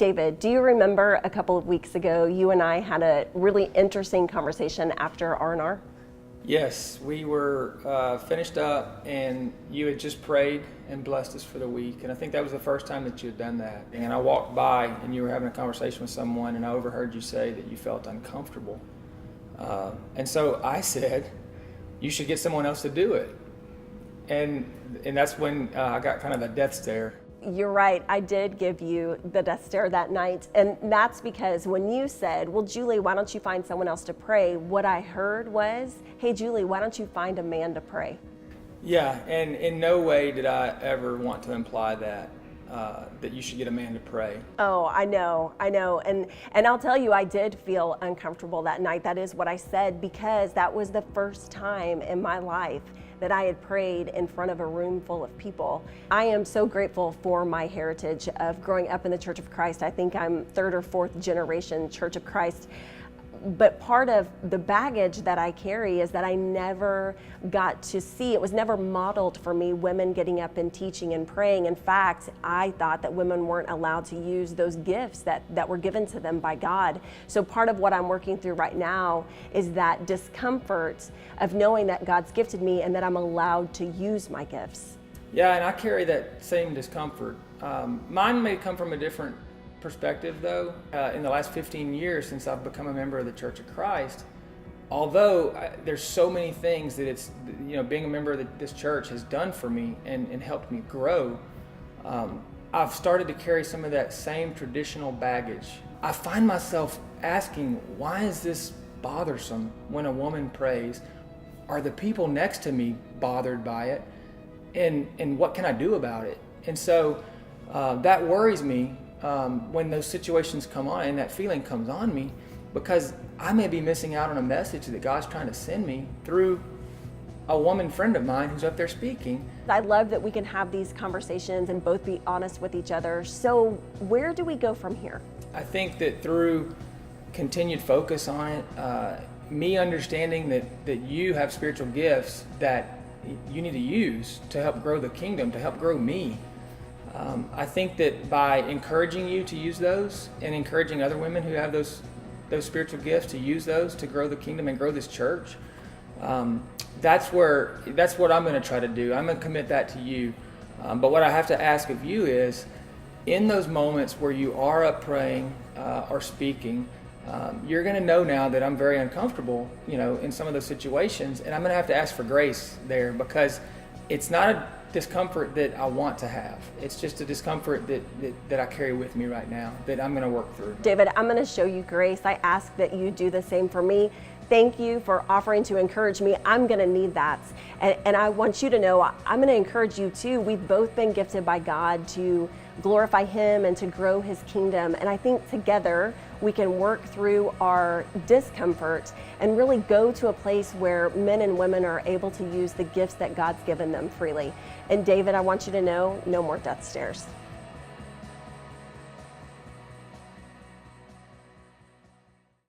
David, do you remember a couple of weeks ago, you and I had a really interesting conversation after R&R? Yes, we were finished up and you had just prayed and blessed us for the week. And I think that was the first time that you had done that. And I walked by and you were having a conversation with someone and I overheard you say that you felt uncomfortable. And so I said, you should get someone else to do it. And that's when I got kind of a death stare. You're right, I did give you the death stare that night, and that's because when you said, well, Julie, why don't you find someone else to pray, what I heard was, hey, Julie, why don't you find a man to pray? Yeah, and in no way did I ever want to imply that you should get a man to pray. Oh, I know, and I'll tell you, I did feel uncomfortable that night. That is what I said, because that was the first time in my life that I had prayed in front of a room full of people. I am so grateful for my heritage of growing up in the Church of Christ. I think I'm third or fourth generation Church of Christ. But part of the baggage that I carry is that I never got to see, it was never modeled for me, women getting up and teaching and praying. In fact, I thought that women weren't allowed to use those gifts that were given to them by God. So part of what I'm working through right now is that discomfort of knowing that God's gifted me and that I'm allowed to use my gifts. Yeah, and I carry that same discomfort. Mine may come from a different perspective though. In the last 15 years since I've become a member of the Church of Christ, although there's so many things that it's, being a member of this church has done for me and helped me grow, I've started to carry some of that same traditional baggage. I find myself asking, why is this bothersome when a woman prays? Are the people next to me bothered by it? And what can I do about it? And so that worries me when those situations come on and that feeling comes on me, because I may be missing out on a message that God's trying to send me through a woman friend of mine who's up there speaking. I love that we can have these conversations and both be honest with each other. So where do we go from here? I think that through continued focus on it, me understanding that you have spiritual gifts that you need to use to help grow the kingdom, to help grow me. I think that by encouraging you to use those and encouraging other women who have those spiritual gifts to use those to grow the kingdom and grow this church, that's what I'm going to try to do. I'm going to commit that to you. But what I have to ask of you is, in those moments where you are up praying or speaking, you're going to know now that I'm very uncomfortable, in some of those situations, and I'm going to have to ask for grace there, because it's not a discomfort that I want to have. It's just a discomfort that I carry with me right now that I'm going to work through. David, I'm going to show you grace. I ask that you do the same for me. Thank you for offering to encourage me. I'm going to need that. And I want you to know, I'm going to encourage you too. We've both been gifted by God to glorify Him and to grow His kingdom. And I think together we can work through our discomfort and really go to a place where men and women are able to use the gifts that God's given them freely. And David, I want you to know, no more death stares.